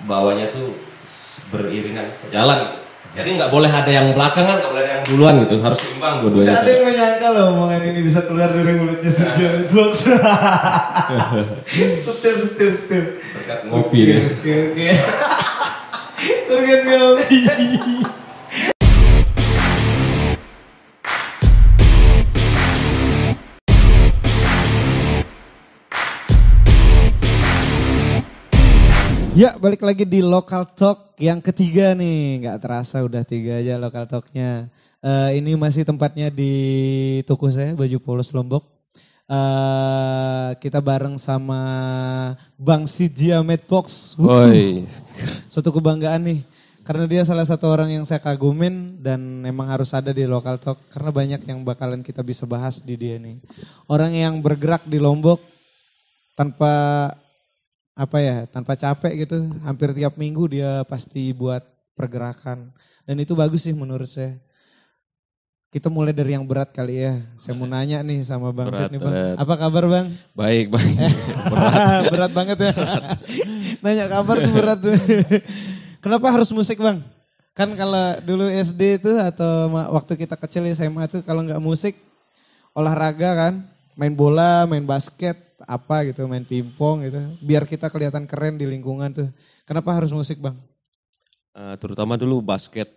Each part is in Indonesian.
bawahnya tuh beriringan sejalan. Jadi nggak boleh ada yang belakangan, nggak boleh ada yang duluan gitu, harus seimbang dua-duanya. Gak ada yang menyangka loh omongan ini bisa keluar dari mulutnya Sergio Netbox. Setir. Berkat ngopi deh. Oke. Berkat ngopi. Ya, balik lagi di Local Talk yang ketiga nih. Gak terasa udah 3 aja Local Talknya. Ini masih tempatnya di toko saya, Baju Polos Lombok. Kita bareng sama Bang Sijia Madbox. Suatu kebanggaan nih. Karena dia salah satu orang yang saya kagumin dan emang harus ada di Local Talk. Karena banyak yang bakalan kita bisa bahas di dia nih. Orang yang bergerak di Lombok tanpa capek gitu. Hampir tiap minggu dia pasti buat pergerakan. Dan itu bagus sih menurut saya. Kita mulai dari yang berat kali ya. Saya mau nanya nih sama Bang Sid nih Bang. Apa kabar Bang? Baik. Berat banget ya. Nanya kabar tuh berat. Kenapa harus musik Bang? Kan kalau dulu SD itu atau waktu kita kecil SMA tuh kalau nggak musik olahraga kan. Main bola, main basket, apa gitu, main pingpong gitu. Biar kita kelihatan keren di lingkungan tuh. Kenapa harus musik Bang? Terutama dulu basket.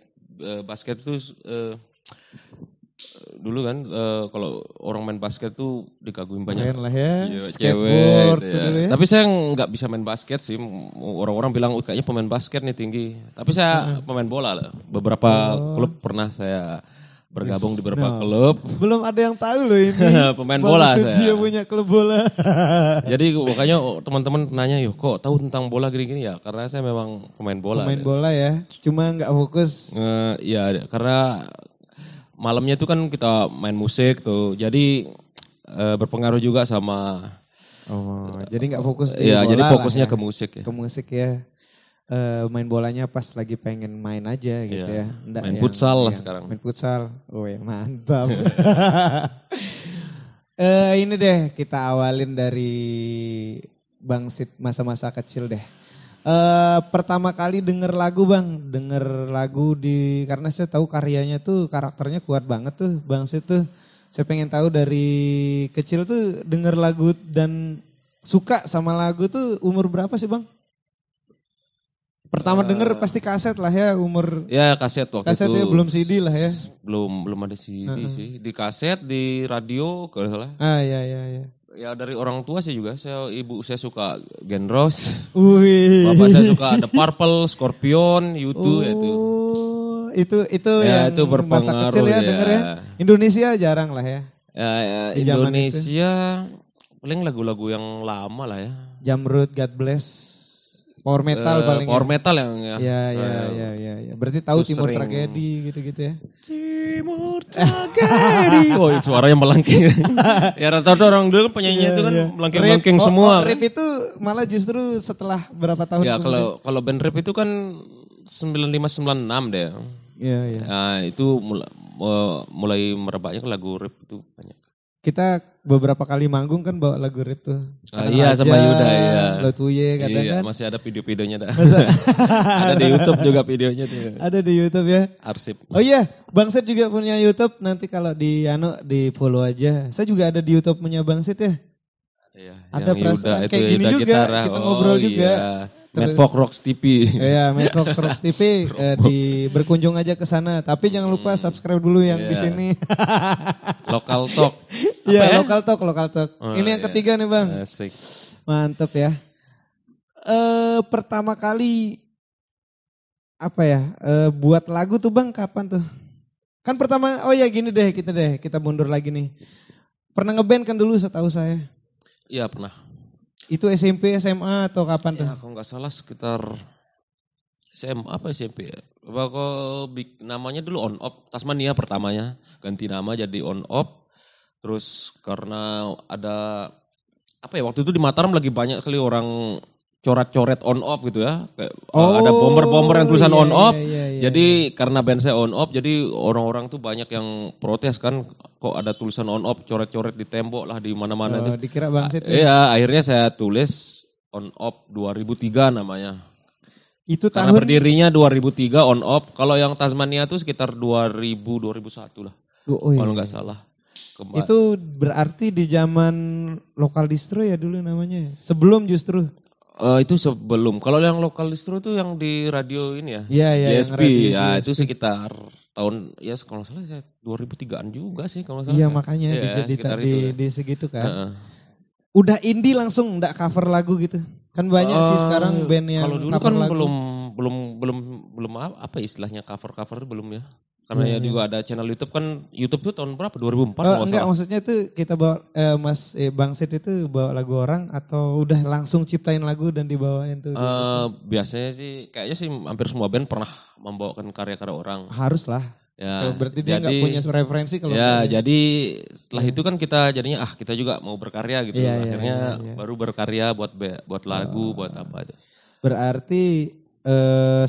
Basket itu dulu kan kalau orang main basket tuh dikagumi banyak. Keren lah ya, cewek gitu ya. Dulu ya. Tapi saya nggak bisa main basket sih. Orang-orang bilang kayaknya pemain basket nih tinggi. Tapi saya pemain bola lah. Beberapa klub pernah saya bergabung di beberapa klub. Belum ada yang tahu loh ini. Pemain bola saya. Dia punya klub bola. Jadi makanya teman-teman nanya, yuk kok tahu tentang bola gini-gini ya? Karena saya memang pemain bola. Pemain bola ya, cuma nggak fokus. Iya, karena malamnya itu kan kita main musik tuh. Jadi berpengaruh juga sama. Jadi nggak fokus di bola. Iya, jadi fokusnya ya. Ke musik ya. Ke musik ya. Main bolanya pas lagi pengen main aja gitu ya. Main futsal lah sekarang. Main futsal, mantap. Ini deh kita awalin dari Bang Sid masa-masa kecil deh. Pertama kali denger lagu Bang, karena saya tahu karyanya tuh karakternya kuat banget tuh Bang Sid tuh. Saya pengen tahu dari kecil tuh denger lagu dan suka sama lagu tuh umur berapa sih Bang? Pertama denger pasti kaset lah ya umur. Ya kaset waktu kaset itu. Kasetnya belum CD lah ya. Belum ada CD sih. Di kaset, di radio kalau salah. Iya. Ya dari orang tua sih juga. Ibu saya suka Gen Rose. Bapak saya suka The Purple, Scorpion, U2 Itu ya, itu berpengaruh masa kecil ya denger ya. Indonesia jarang lah ya. Indonesia paling lagu-lagu yang lama lah ya. Jamrud, God Bless. Power metal paling. Power metal yang ya. Ya. Berarti tahu Timur Tragedi gitu-gitu ya. Timur Tragedi. Suaranya melengking. Ya rata-rata orang dulu penyanyinya itu kan melengking-melengking semua. Rap itu malah justru setelah berapa tahun. Ya kalau band rap itu kan 95-96 deh. Iya. Nah itu mulai merebaknya lagu rap itu banyak. Kita beberapa kali manggung kan bawa lagu rap tuh. Iya sama Yuda ya. Lotuye kadang kan. Masih ada video-videonya dah. Ada di YouTube juga videonya tuh. Ada di YouTube ya. Arsip. Oh iya, Bang Sid juga punya YouTube. Nanti kalau di follow aja. Saya juga ada di YouTube punya Bang Sid ya. Iya. Ada perasaan kayak gini juga. Gitara. Kita ngobrol juga. Madfox Rocks TV. Iya, Madfox Rocks TV. Berkunjung aja ke sana. Tapi jangan lupa subscribe dulu yang di sini. Local Talk. Iya, Local Talk. Ini yang ketiga nih Bang. Asik. Mantep ya. Pertama kali buat lagu tuh Bang kapan tuh? Kan pertama, gini deh kita mundur lagi nih. Pernah ngeband kan dulu setahu saya? Iya pernah. Itu SMP, SMA atau kapan tuh? Ya kalau nggak salah sekitar SMA SMP ya. Namanya dulu On Off, Tasmania pertamanya. Ganti nama jadi On Off. Terus karena ada, waktu itu di Mataram lagi banyak kali orang coret-coret On Off gitu ya. Ada bomber-bomber yang tulisan On Off. Jadi karena band saya On Off, jadi orang-orang tuh banyak yang protes kan. Kok ada tulisan On Off, coret-coret di tembok lah di mana-mana itu. Dikira Bang Sid. Iya, akhirnya saya tulis On Off 2003 namanya. Itu Karena tahun berdirinya 2003 on off. Kalau yang Tasmania tuh sekitar 2001 lah. oh, iya. Kalau nggak salah. Itu berarti di zaman lokal distro ya dulu namanya. Sebelum justru. Itu sebelum. Kalau yang lokal distro itu yang di radio ini ya. Iya, iya, yang GSP. radio Ya GSP. itu sekitar tahun ya kalau nggak salah 2003-an juga sih kalau nggak salah. Iya makanya Ya, sekitar itu ya. di segitu kan. Heeh. Udah indie langsung enggak cover lagu gitu. Kan banyak sih sekarang band yang kalau dulu cover kan lagu. belum apa istilahnya cover belum ya. Karena ya juga ada channel YouTube kan. YouTube tuh tahun berapa? 2004 kalau Enggak, salah. maksudnya itu kita bawa Bang Sid itu bawa lagu orang atau udah langsung ciptain lagu dan dibawain tuh? Biasanya sih kayaknya sih hampir semua band pernah membawakan karya-karya orang. Harus lah. Ya, Berarti dia nggak punya referensi kalau ya jadi setelah itu kan kita jadinya kita juga mau berkarya gitu. Iya, Akhirnya iya. baru berkarya buat lagu, buat apa itu. Berarti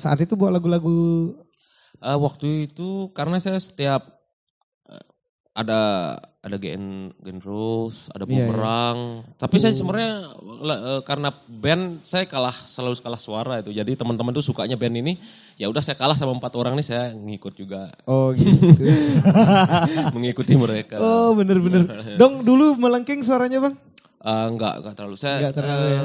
saat itu bawa lagu-lagu Waktu itu karena saya setiap ada Gen Rose, ada Iya, Bumerang. Tapi saya sebenarnya karena band saya selalu kalah suara itu. Jadi teman-teman tuh sukanya band ini, ya udah saya kalah sama 4 orang nih saya ngikut juga. Oh gitu. Mengikuti mereka. Oh bener-bener. Dong dulu melengking suaranya Bang? Enggak terlalu. Saya Enggak terlalu ya?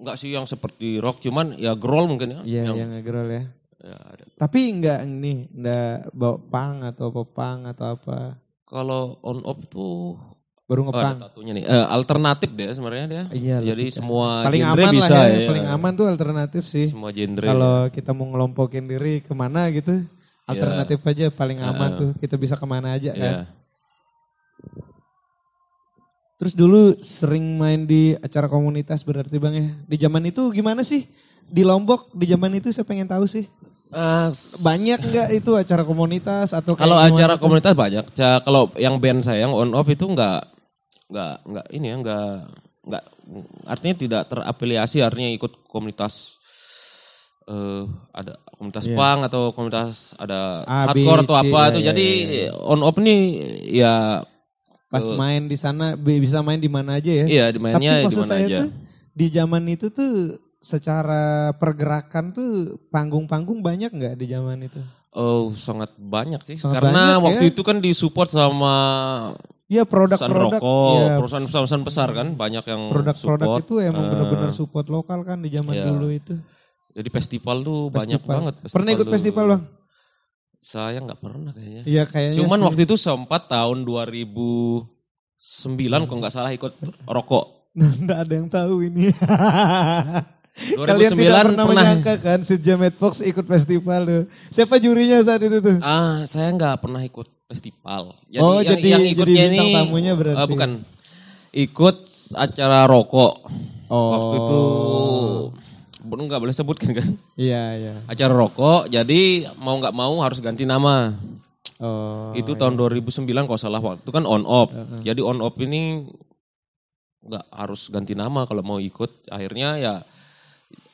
enggak sih yang seperti rock, cuman ya growl mungkin ya. Iya yang nge-growl ya. Ya, ada. Tapi enggak bawa punk atau popang atau apa? Kalau on off tuh Baru ada ngepang. tatunya nih. Alternatif deh sebenarnya dia. Iya. Jadi semua paling genre aman bisa lah ya. ya. Paling aman tuh alternatif sih. Semua genre. Kalau kita mau ngelompokin diri kemana gitu, alternatif aja paling aman tuh. Kita bisa kemana aja kan. Ya. Terus dulu sering main di acara komunitas berarti Bang ya. Di zaman itu gimana sih? Di Lombok di zaman itu saya pengen tahu sih. Banyak nggak itu acara komunitas atau Kalau kayak acara gimana tuh? komunitas banyak. Kalau yang band saya yang on off itu enggak artinya tidak terafiliasi, artinya ikut komunitas ada komunitas punk atau komunitas ada A, B, hardcore atau C, apa ya, itu. ya, Jadi ya. on off nih ya Pas main di sana bisa main di mana aja ya. iya mainnya Tapi di maksud mana saya aja. tuh di zaman itu tuh secara pergerakan tuh panggung-panggung banyak nggak di zaman itu? Oh sangat banyak sih. Sangat Karena banyak, waktu ya. itu kan disupport sama Iya perusahaan produk-produk. rokok, Ya, perusahaan besar kan banyak yang produk-produk support. itu emang benar-benar support lokal kan di zaman Iya. dulu itu. Jadi festival tuh banyak banget. Pernah ikut tuh. festival Bang? Saya nggak pernah kayaknya. Iya kayaknya. Cuman sih. waktu itu sempat tahun 2009 kalau nggak salah ikut rokok. Nah, enggak ada yang tahu ini. 2009 Kalian tidak pernah pernah. menyangka kan si Jamet Fox ikut festival tuh. Siapa jurinya saat itu tuh? Saya nggak pernah ikut festival. Jadi Oh, yang ikutnya jadi bintang ini tamunya berarti. bukan ikut acara rokok. Oh. Waktu itu nggak boleh sebutkan kan. Iya, iya. Acara rokok. Jadi mau nggak mau harus ganti nama. Oh. Itu tahun 2009 kalau salah, waktu itu kan on off. Jadi on off ini nggak harus ganti nama kalau mau ikut. Akhirnya ya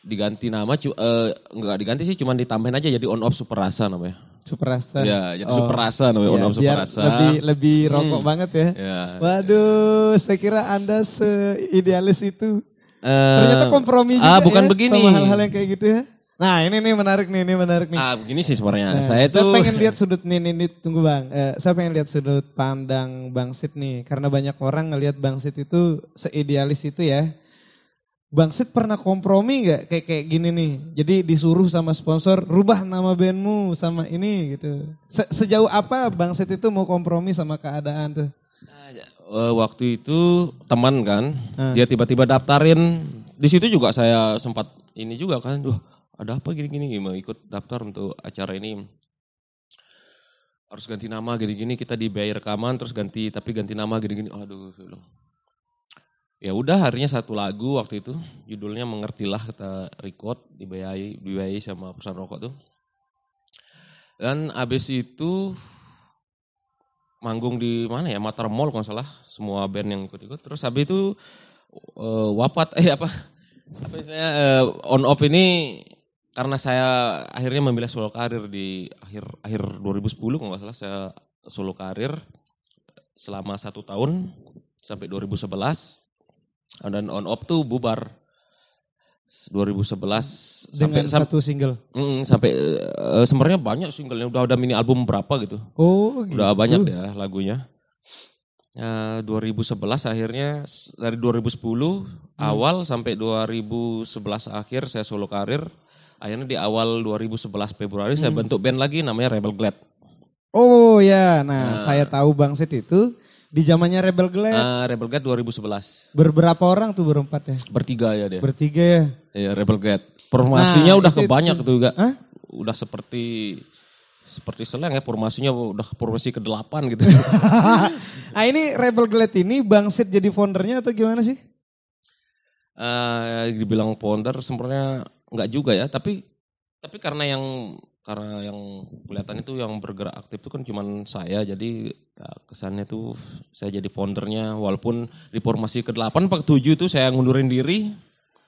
diganti nama, nggak diganti sih, cuman ditambahin aja jadi on off Super Rasa namanya. Super Rasa. Ya, jadi Super Rasa namanya, on off Super biar Rasa. lebih rokok banget ya. Ya. Waduh, saya kira Anda seidealis itu. Ternyata kompromi juga bukan ya begini. sama hal-hal yang kayak gitu ya. Nah ini nih menarik nih, Begini sih sebenarnya. Nah, saya tuh pengen lihat sudut nih, tunggu Bang. Saya pengen lihat sudut pandang Bang Sid nih. Karena banyak orang ngelihat Bang Sid itu seidealis itu ya. Bang Sid pernah kompromi gak kayak gini nih? Jadi disuruh sama sponsor, rubah nama bandmu sama ini gitu. Sejauh apa Bang Sid itu mau kompromi sama keadaan tuh? waktu itu teman kan, dia tiba-tiba daftarin. Di situ juga saya sempat ini juga kan, ada apa gini-gini, mau ikut daftar untuk acara ini. Harus ganti nama gini-gini, kita dibayar rekaman terus ganti nama gini-gini. Aduh, ya udah akhirnya satu lagu waktu itu, judulnya Mengertilah, kita record, dibayai sama perusahaan rokok tuh. Dan abis itu manggung di mana ya, Mataram Mall kalau nggak salah, semua band yang ikut-ikut. Terus habis itu on off ini karena saya akhirnya memilih solo karir di akhir 2010 kalau nggak salah, saya solo karir selama 1 tahun sampai 2011, dan on off tuh bubar. 2011 Dengan satu single. Sampai sebenarnya banyak singlenya, udah mini album berapa gitu. Oh gitu. Udah banyak ya lagunya. 2011 akhirnya, dari 2010 awal sampai 2011 akhir saya solo karir. Akhirnya di awal 2011 Februari saya bentuk band lagi namanya Rebel Glad. Oh ya, nah saya tahu Bangsit itu di zamannya Rebel Glad. Rebel Glad 2011. Berberapa orang tuh, berempat ya? Bertiga ya dia. Bertiga ya? Iya, Rebel Glad. Formasinya udah kebanyak tuh juga. Hah? Udah seperti seleng ya, formasinya udah formasi ke-8 gitu. Nah ini Rebel Glad ini Bangsit jadi foundernya atau gimana sih? Dibilang founder sebenarnya enggak juga ya, tapi karena yang kelihatan itu yang bergerak aktif itu kan cuman saya, jadi ya kesannya tuh saya jadi foundernya, walaupun di formasi ke-8 atau ke-7 itu saya ngundurin diri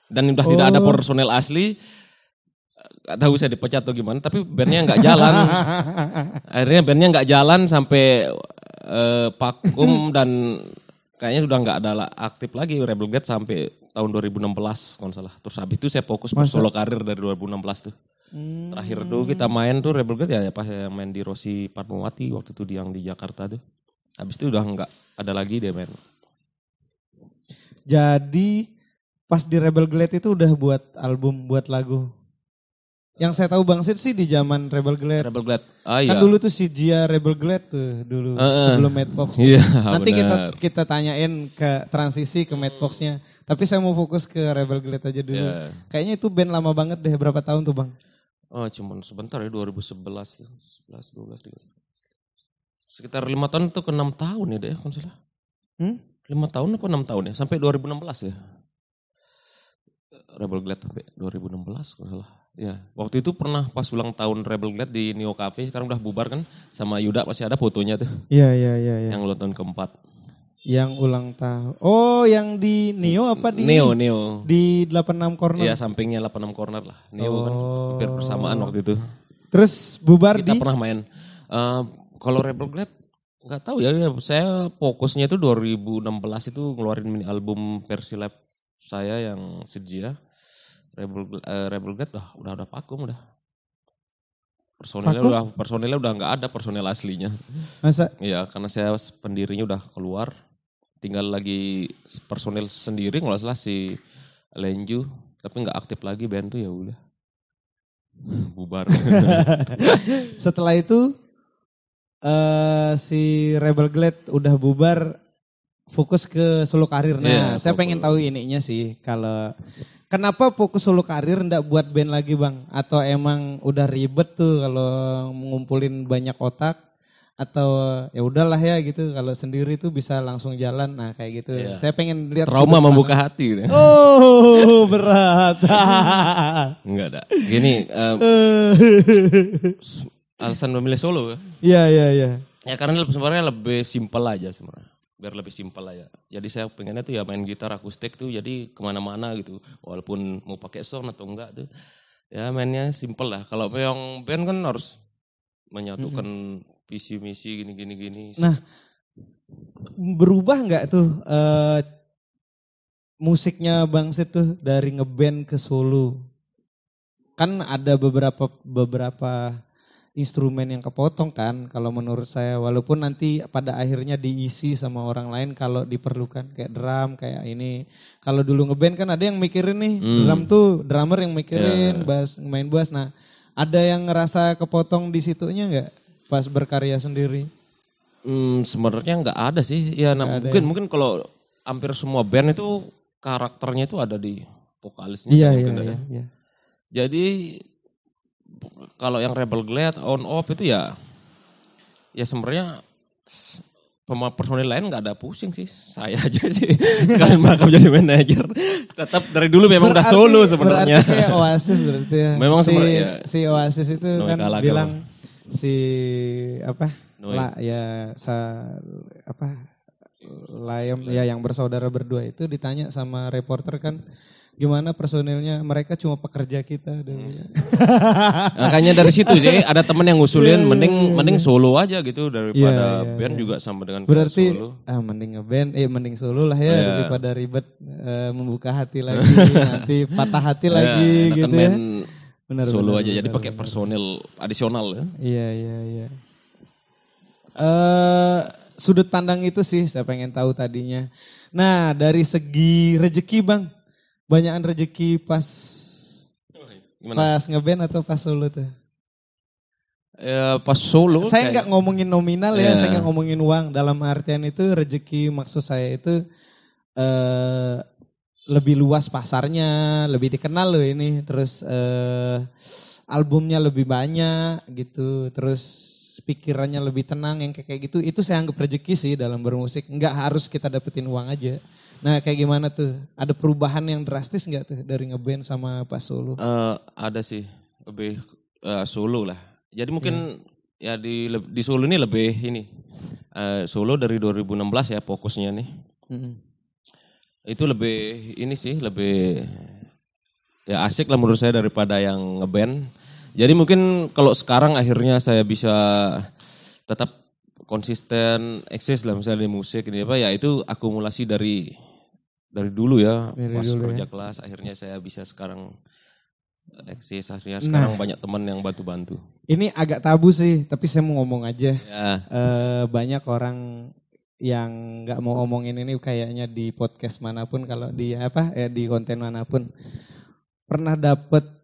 dan udah tidak ada personel asli. Gak tahu saya dipecat atau gimana, tapi bandnya nggak jalan. Akhirnya bandnya nggak jalan sampai vakum dan kayaknya sudah nggak ada aktif lagi Rebel Glad sampai tahun 2016 kalau salah. Terus habis itu saya fokus solo karir dari 2016 tuh. Terakhir tuh kita main tuh Rebel Glad ya pas saya main di Rosi Fatmawati waktu itu yang di Jakarta tuh. Habis itu udah nggak ada lagi dia main. Jadi pas di Rebel Glad itu udah buat album, buat lagu. Yang saya tahu Bangsit sih di zaman Rebel Glad. Rebel Glad. Kan dulu tuh si Gia Rebel Glad tuh dulu sebelum Madbox. Iya, nanti kita tanyain ke transisi ke Madbox-nya. Tapi saya mau fokus ke Rebel Glad aja dulu. Yeah. Kayaknya itu band lama banget deh. Berapa tahun tuh Bang? Oh cuman sebentar ya, 2011 tuh. 11, 12, 13. Sekitar 5 tahun tuh ke 6 tahun ya deh kalau salah. 5 tahun apa 6 tahun ya? Sampai 2016 ya. Rebel Glad sampai 2016 kalau salah. Ya, waktu itu pernah pas ulang tahun Rebel Glad di Neo Cafe, sekarang udah bubar kan, sama Yuda masih ada fotonya tuh. Iya. Yang ulang tahun keempat. Yang ulang tahun. Oh, yang di Neo apa di? Neo. Di 86 Corner. Iya, sampingnya 86 Corner lah. Neo kan hampir bersamaan waktu itu. Terus bubar kita pernah main. Kalau Rebel Glad nggak tahu ya, saya fokusnya itu 2016 itu ngeluarin mini album versi live saya yang Sejia. Rebel Glad udah vakum udah. Personilnya udah nggak ada, personil aslinya. Masa? Iya, karena saya pendirinya udah keluar. Tinggal lagi personil sendiri, nggak salah si Lenju, tapi nggak aktif lagi band tuh, ya udah bubar. Setelah itu si Rebel Glad udah bubar, fokus ke solo karir. Nah, saya pengen tahu ininya sih, kalau kenapa fokus solo karir ndak buat band lagi Bang? Atau emang udah ribet tuh kalau ngumpulin banyak otak? Atau ya udahlah ya gitu, kalau sendiri tuh bisa langsung jalan, nah kayak gitu. Yeah. Saya pengen lihat trauma membuka hati. Oh berat. Enggak ada. Gini, alasan memilih solo. Iya. Ya karena sebenarnya lebih simpel aja sebenarnya. Biar lebih simpel aja. Jadi saya pengennya tuh ya main gitar akustik tuh jadi kemana-mana gitu. Walaupun mau pakai sound atau enggak tuh. Ya mainnya simpel lah. Kalau yang band kan harus menyatukan visi misi gini. Nah, berubah nggak tuh musiknya Bangsit tuh dari ngeband ke solo? Kan ada beberapa instrumen yang kepotong kan kalau menurut saya, walaupun nanti pada akhirnya diisi sama orang lain kalau diperlukan, kayak drum, kayak ini. Kalau dulu ngeband kan ada yang mikirin nih, drum tuh drummer yang mikirin, bass, main bass. Nah, ada yang ngerasa kepotong di situnya nggak pas berkarya sendiri? Sebenarnya nggak ada sih. Ya mungkin kalau hampir semua band itu karakternya itu ada di vokalisnya. Iya. Jadi kalau yang Rebel Glad on off itu ya sebenarnya personil lain nggak ada pusing sih, saya aja sih sekalian mereka jadi manajer. Tetap dari dulu memang udah solo sebenarnya. Berarti kayak Oasis berarti ya. Memang sebenarnya si Oasis itu kan bilang si Liam ya yang bersaudara berdua itu ditanya sama reporter kan, Gimana personilnya, mereka cuma pekerja kita. Makanya dari situ sih ada temen yang ngusulin mending solo aja gitu daripada band juga sama dengan berarti solo. Mending ngeband, mending solo lah ya daripada ribet membuka hati lagi, nanti patah hati lagi gitu ya. Benar, solo aja jadi pakai personil adisional ya. Iya. Sudut pandang itu sih saya pengen tahu tadinya. Nah dari segi rezeki Bang, banyakan rezeki pas ngeband atau pas solo tuh? Ya pas solo. Saya nggak ngomongin nominal ya, saya nggak ngomongin uang. Dalam artian itu rezeki maksud saya itu lebih luas pasarnya, lebih dikenal loh ini. Terus albumnya lebih banyak gitu. Terus pikirannya lebih tenang yang kayak gitu. Itu saya anggap rezeki sih dalam bermusik. Nggak harus kita dapetin uang aja. Nah kayak gimana tuh? Ada perubahan yang drastis nggak tuh dari ngeband sama pas solo? Ada sih, lebih solo lah. Jadi mungkin ya di solo ini lebih ini. Solo dari 2016 ya fokusnya nih. Itu lebih ini sih, lebih ya asik lah menurut saya daripada yang ngeband. Jadi mungkin kalau sekarang akhirnya saya bisa tetap konsisten eksis lah misalnya di musik ini apa ya itu akumulasi dari dulu ya pas kerja kelas akhirnya saya bisa sekarang eksis akhirnya sekarang banyak teman yang bantu-bantu. Ini agak tabu sih tapi saya mau ngomong aja. Ya. Banyak orang yang nggak mau ngomongin ini kayaknya di podcast manapun kalau di di konten manapun pernah dapet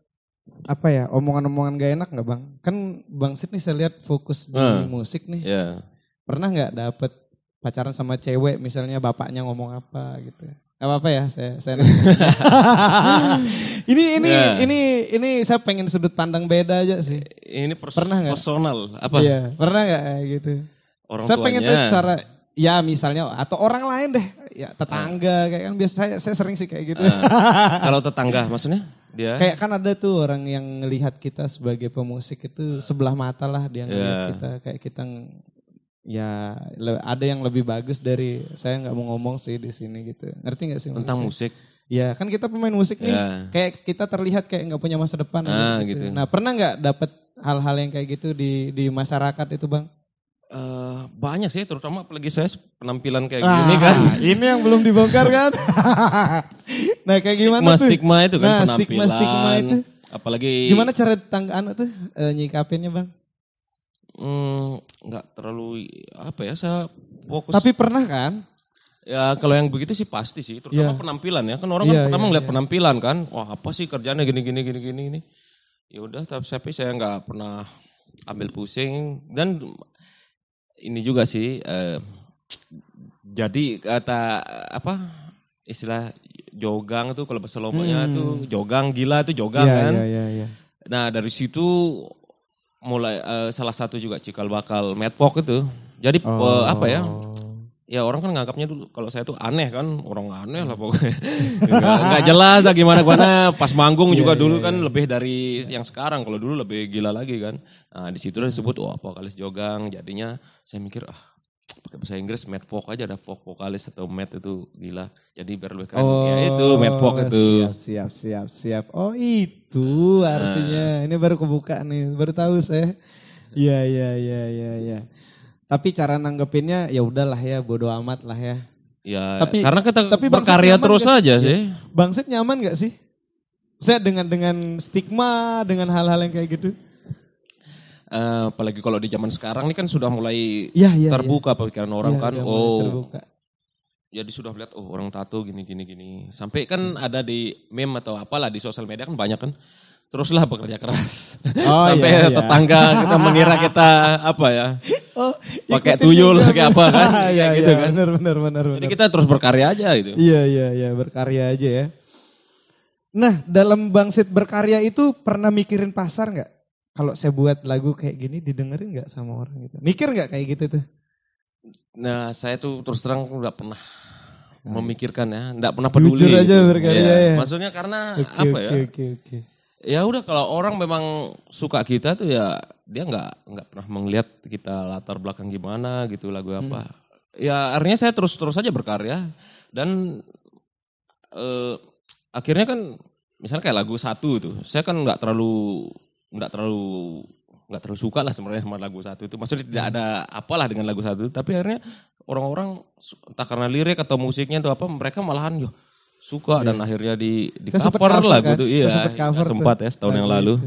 omongan-omongan gak enak nggak Bang? Kan Bang Sid nih saya lihat fokus di musik nih. Yeah. Pernah nggak dapet pacaran sama cewek misalnya bapaknya ngomong apa gitu? Gak apa-apa ya saya ini saya pengen sudut pandang beda aja sih. Ini pernah nggak? Personal apa? Iya pernah nggak gitu? Orang saya tuanya. pengen tahu cara ya misalnya atau orang lain deh ya tetangga kayak kan biasa saya sering sih kayak gitu. Kalau tetangga maksudnya? Dia kayak kan ada tuh orang yang ngelihat kita sebagai pemusik itu sebelah mata lah dia ngelihat kita kayak kita ya ada yang lebih bagus dari saya nggak mau ngomong sih di sini gitu ngerti nggak sih tentang musik ya kan kita pemain musik nih kayak kita terlihat kayak nggak punya masa depan gitu. Nah pernah nggak dapet hal-hal yang kayak gitu di masyarakat itu Bang? Banyak sih terutama apalagi saya penampilan kayak gini kan. Ini yang belum dibongkar kan. Nah kayak gimana stigma itu kan penampilan. Stigma itu. Apalagi. Gimana cara tetanggaan tuh nyikapinnya Bang? Nggak terlalu saya fokus. Tapi pernah kan? Ya kalau yang begitu sih pasti sih terutama penampilan ya. Kan orang kan pertama ngeliat penampilan kan. Wah apa sih kerjanya gini. Ya udah tapi saya nggak pernah ambil pusing dan ini juga sih jadi kata istilah jogang tuh kalau bahasa Lomboknya tuh jogang gila itu jogang kan. Iya. Nah dari situ mulai salah satu juga cikal bakal medpok itu. Jadi ya orang kan nganggapnya dulu kalau saya tuh aneh kan orang aneh lah pokoknya. Nggak jelas lah gimana pas manggung juga dulu kan lebih dari yang sekarang kalau dulu lebih gila lagi kan. Nah di situ disebut vokalis jogang jadinya saya mikir pakai bahasa Inggris mad folk aja ada folk vokalis atau mad itu gila jadi biar lebih keren ya itu mad folk itu. Siap. Oh itu artinya ini baru kebuka nih baru tahu saya. Iya. Tapi cara nanggepinnya ya udahlah ya bodo amat lah ya. Ya karena kita berkarya terus aja sih. Bang Sid nyaman gak sih? Saya dengan stigma dengan hal-hal yang kayak gitu. Apalagi kalau di zaman sekarang ini kan sudah mulai terbuka pikiran orang kan. Terbuka. Jadi sudah lihat orang tato gini. Sampai kan ada di meme atau apalah di sosial media kan banyak kan. Teruslah bekerja keras. Sampai tetangga kita mengira kita pakai tuyul kayak apa kan. Gitu kan. Benar. Jadi kita terus berkarya aja gitu. Iya, berkarya aja ya. Nah, dalam Bang Sid berkarya itu pernah mikirin pasar enggak? Kalau saya buat lagu kayak gini didengerin enggak sama orang gitu? Mikir enggak kayak gitu tuh? Nah, saya tuh terus terang enggak pernah memikirkan ya, enggak pernah peduli. Jujur aja berkarya ya. Maksudnya karena Oke. Ya udah kalau orang memang suka kita tuh ya dia nggak pernah melihat kita latar belakang gimana gitu lagu apa. Ya artinya saya terus aja berkarya dan akhirnya kan misalnya kayak lagu satu tuh, saya kan nggak terlalu suka lah sebenarnya sama lagu satu itu. Maksudnya tidak ada apalah dengan lagu satu, tapi akhirnya orang-orang entah karena lirik atau musiknya atau apa, mereka malahan suka dan akhirnya di cover lagu kan? itu. Iya, sempat ya setahun yang lalu.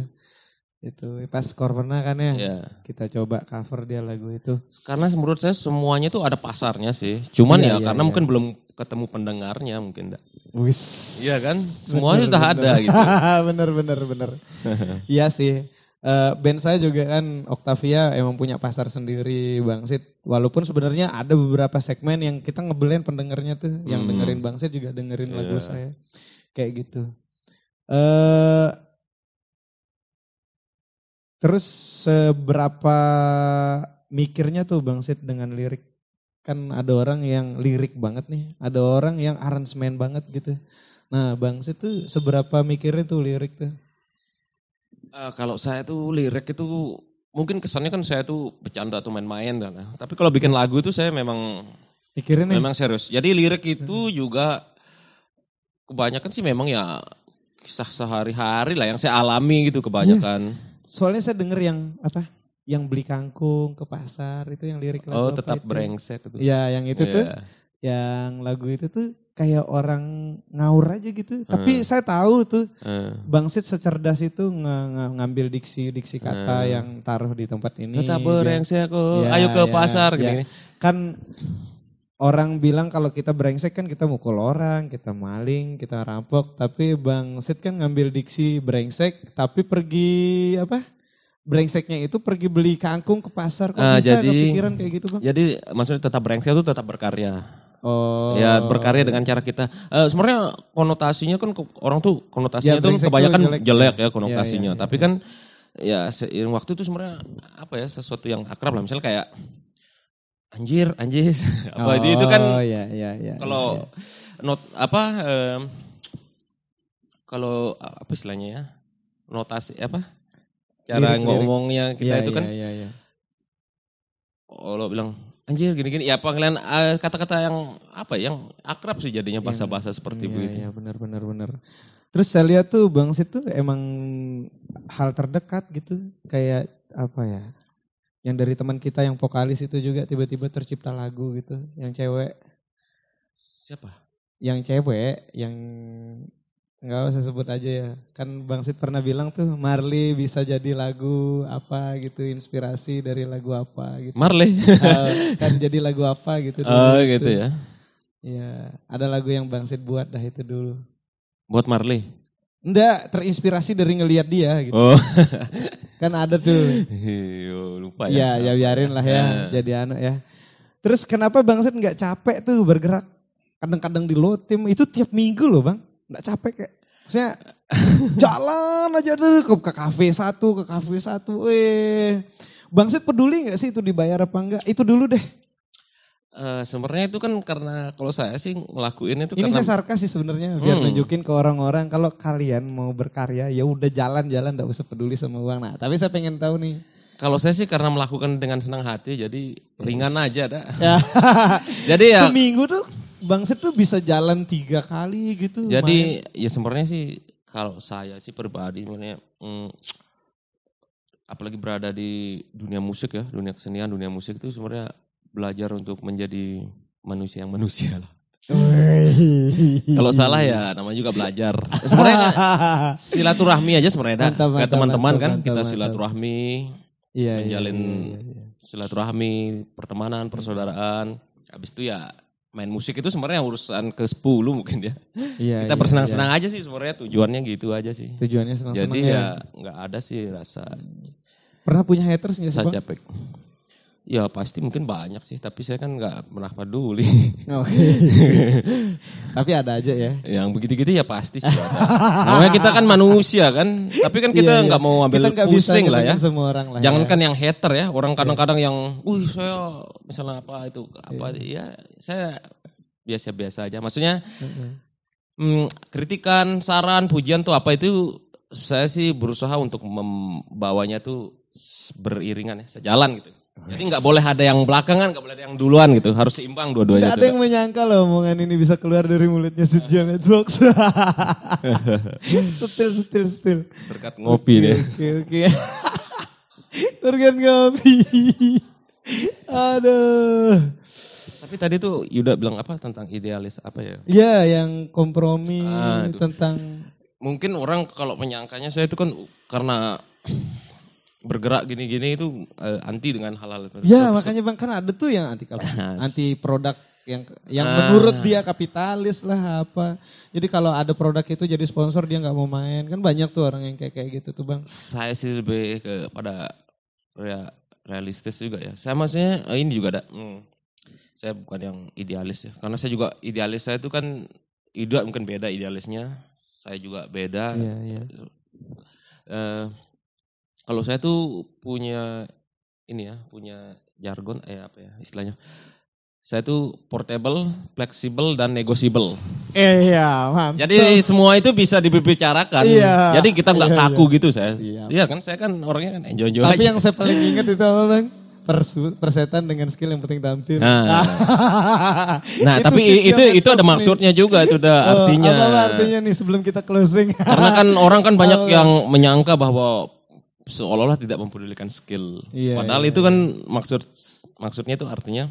Itu pas Corona kan ya, Iya. kita coba cover dia lagu itu. Karena menurut saya semuanya tuh ada pasarnya sih. Cuman karena mungkin belum ketemu pendengarnya mungkin enggak. Wis. Iya kan? Semuanya udah ada gitu. Bener. Iya sih. Band saya juga kan Octavia emang punya pasar sendiri Bangsit. Walaupun sebenarnya ada beberapa segmen yang kita ngebelen pendengarnya tuh. Yang dengerin Bangsit juga dengerin lagu saya. Kayak gitu. Terus seberapa mikirnya tuh Bangsit dengan lirik? Kan ada orang yang lirik banget nih. Ada orang yang aransemen banget gitu. Nah Bangsit tuh seberapa mikirnya tuh lirik tuh? Kalau saya tuh lirik itu mungkin kesannya kan saya tuh bercanda atau main-main kan. Tapi kalau bikin lagu itu saya memang serius. Jadi lirik itu juga kebanyakan sih memang ya kisah sehari-hari lah yang saya alami gitu kebanyakan. Soalnya saya denger yang apa? Yang beli kangkung ke pasar itu yang lirik lagu. Oh tetap brengsek itu. Ya yang itu tuh. Yang lagu itu tuh kayak orang ngaur aja gitu. Tapi saya tahu tuh Bangsit secerdas itu ngambil diksi kata yang taruh di tempat ini. Tetap brengsek kok, ayo ke pasar gini. Kan orang bilang kalau kita brengsek kan kita mukul orang, kita maling, kita rampok. Tapi Bangsit kan ngambil diksi brengsek tapi pergi apa? Brengseknya itu pergi beli kangkung ke pasar. Kok bisa kepikiran kayak gitu Bang? Jadi maksudnya tetap brengsek itu tetap berkarya. Oh. Ya berkarya dengan cara kita. Sebenarnya konotasinya kan orang tuh konotasinya tuh kebanyakan jelek ya konotasinya. Tapi kan ya seiring waktu itu sebenarnya apa ya sesuatu yang akrab lah. Misalnya kayak anjir apa itu kan. Oh iya. Kalau kalau apa istilahnya ya notasi apa cara ngomongnya kita itu kan. Iya. Kalau bilang anjir gini-gini ya panggilan kata-kata yang apa yang akrab sih jadinya bahasa-bahasa seperti begitu. Iya benar. Terus saya lihat tuh Bangsit tuh emang hal terdekat gitu kayak apa ya? Yang dari teman kita yang vokalis itu juga tiba-tiba tercipta lagu gitu, yang cewek. Siapa? Yang cewek yang enggak usah sebut aja ya. Kan Bangsit pernah bilang tuh Marley bisa jadi lagu apa gitu, inspirasi dari lagu apa gitu. Marley? Kan jadi lagu apa gitu. Oh gitu ya. Iya, ada lagu yang Bangsit buat dah itu dulu. Buat Marley? Enggak, terinspirasi dari ngelihat dia gitu. Oh. Kan ada tuh. Lupa ya. Ya biarin lah ya, jadi anak ya. Terus kenapa Bangsit enggak capek tuh bergerak? Kadang-kadang di low tim itu tiap minggu loh Bang. Nggak capek kayak, maksudnya jalan aja deh ke kafe satu. Bangsit peduli nggak sih itu dibayar apa enggak? Itu dulu deh. Sebenarnya itu kan karena kalau saya sih ngelakuin itu ini karena. Ini saya sarkas sih sebenarnya biar nunjukin ke orang-orang kalau kalian mau berkarya ya udah jalan-jalan nggak usah peduli sama uang. Nah tapi saya pengen tahu nih. Kalau saya sih karena melakukan dengan senang hati jadi ringan aja dah. Jadi ya. Seminggu tuh. Bangsit tuh bisa jalan 3 kali gitu. Jadi ya sebenarnya sih kalau saya sih pribadi apalagi berada di dunia musik ya, dunia kesenian, dunia musik itu sebenarnya belajar untuk menjadi manusia yang manusia lah. Kalau salah ya namanya juga belajar. Sebenarnya silaturahmi aja sebenarnya kayak teman-teman kan kita silaturahmi, menjalin silaturahmi, pertemanan, persaudaraan. Habis itu ya main musik itu sebenarnya urusan ke-10 mungkin ya. Kita bersenang-senang aja sih sebenarnya tujuannya gitu aja sih. Tujuannya senang-senang. Jadi ya nggak ada sih rasa. Pernah punya haters nggak sih Bang? Capek. Ya pasti mungkin banyak sih, tapi saya kan nggak pernah peduli. Tapi ada aja ya. Yang begitu-gitu ya pasti sih ada. Namanya kita kan manusia kan, tapi kan kita nggak mau ambil pusing lah ya. Semua orang lah. Jangankan yang hater ya, orang kadang-kadang yang, saya misalnya apa itu apa ya, saya biasa-biasa aja. Maksudnya kritikan, saran, pujian tuh apa itu saya sih berusaha untuk membawanya tuh beriringan ya, sejalan gitu. Jadi nggak boleh ada yang belakangan, nggak boleh ada yang duluan gitu. Harus seimbang dua-duanya. Gak ada yang menyangka loh omongan ini bisa keluar dari mulutnya Sejam Networks. Setil. Berkat ngopi deh. Oke. Berkat ngopi. Aduh. Tapi tadi tuh Yuda bilang apa tentang idealis apa ya? Iya, yang kompromi itu. tentang. Mungkin orang kalau menyangkanya saya itu kan karena bergerak gini-gini itu anti dengan hal-hal itu. Ya makanya Bang kan ada tuh yang anti produk yang menurut dia kapitalis lah apa. Jadi kalau ada produk itu jadi sponsor dia nggak mau main. Kan banyak tuh orang yang kayak gitu tuh Bang. Saya sih lebih kepada realistis juga ya. Saya maksudnya ini juga ada. Saya bukan yang idealis ya. Karena saya juga idealis saya itu kan Yuda mungkin beda idealisnya. Saya juga beda. Iya. Kalau saya tuh punya jargon apa ya istilahnya. Saya tuh portable, fleksibel dan negotiable. Iya, mantap. Jadi semua itu bisa dibicarakan. Iya. Jadi kita nggak kaku gitu saya. Siap. Iya kan saya kan orangnya kan enjoy aja. Tapi yang saya paling ingat itu apa Bang? Persetan dengan skill yang penting tampil. Nah tapi itu ada maksudnya juga, itu ada artinya. Apa artinya nih sebelum kita closing? Karena kan orang kan banyak yang menyangka bahwa seolah-olah tidak mempedulikan skill. Padahal itu kan maksudnya itu artinya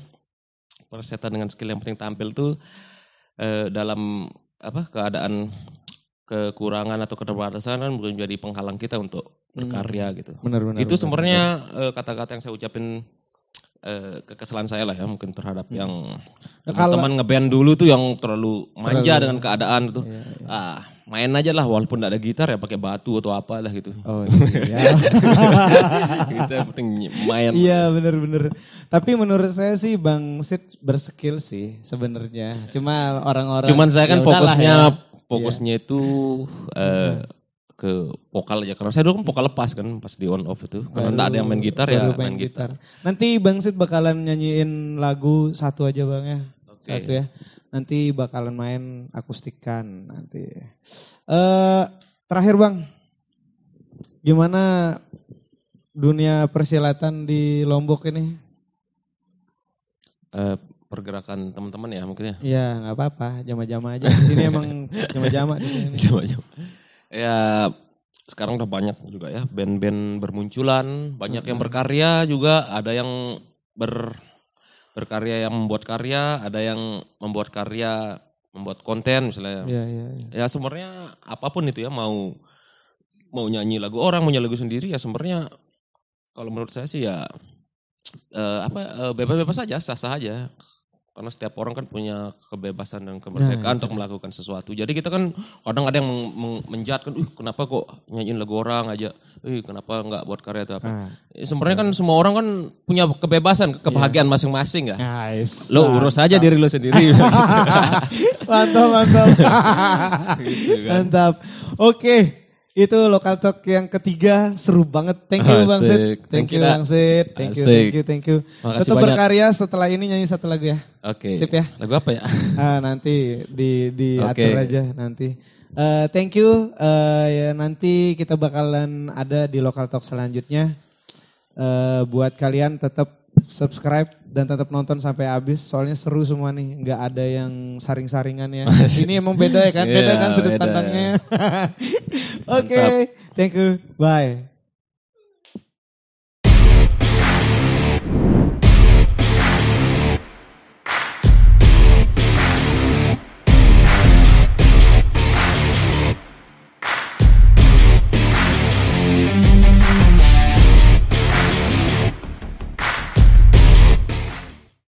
persetan dengan skill yang penting tampil tuh dalam keadaan kekurangan atau keterbatasan kan menjadi penghalang kita untuk berkarya gitu. Benar. Itu sebenarnya kata-kata yang saya ucapin kekesalan saya lah ya mungkin terhadap yang teman-teman ngeband dulu tuh yang terlalu manja dengan keadaan gitu. Iya. Main aja lah walaupun gak ada gitar ya pakai batu atau apa lah gitu. Oh iya. Gitu yang penting main. Iya benar. Tapi menurut saya sih Bang Sid berskill sih sebenarnya. Cuman saya kan fokusnya itu ke vokal aja. Karena saya dulu kan vokal lepas kan pas di on off itu. Karena enggak ada yang main gitar ya main gitar. Nanti Bang Sid bakalan nyanyiin lagu satu aja Bang ya. Okay. Satu ya. Nanti bakalan main akustikan nanti. Terakhir Bang. Gimana dunia persilatan di Lombok ini? Pergerakan teman-teman ya mungkin ya. Iya nggak apa-apa, jama-jama aja. Di sini emang jama-jama di sini. Jama-jama. Ya sekarang udah banyak juga ya band-band bermunculan, banyak yang berkarya juga, ada yang berkarya yang membuat karya, ada yang membuat karya, membuat konten misalnya. Iya. Ya sebenarnya apapun itu ya mau nyanyi lagu orang, mau nyanyi lagu sendiri ya sebenarnya kalau menurut saya sih ya bebas-bebas saja, sah-sah aja. Karena setiap orang kan punya kebebasan dan kemerdekaan untuk melakukan sesuatu. Jadi kita kan kadang ada yang menjat kan, kenapa kok nyanyiin lagu orang aja, kenapa nggak buat karya atau apa. Sebenarnya kan semua orang kan punya kebebasan, kebahagiaan masing-masing ya. Nice. Lo urus aja diri lo sendiri. Mantap. Gitu kan. Mantap. Oke. Itu Lokal Talk yang ketiga, seru banget. Thank you Bang Sid. Thank you Bang Sid. Thank you. Makasih tetap banyak. berkarya setelah ini nyanyi satu lagu ya. Oke. Sip ya. Lagu apa ya? Nanti diatur aja nanti. Thank you. Ya nanti kita bakalan ada di Lokal Talk selanjutnya. Buat kalian tetap subscribe dan tetap nonton sampai habis. Soalnya seru semua nih. Nggak ada yang saring-saringan ya. Ini emang beda ya kan? Beda kan sudut pandangnya. Oke. Thank you. Bye.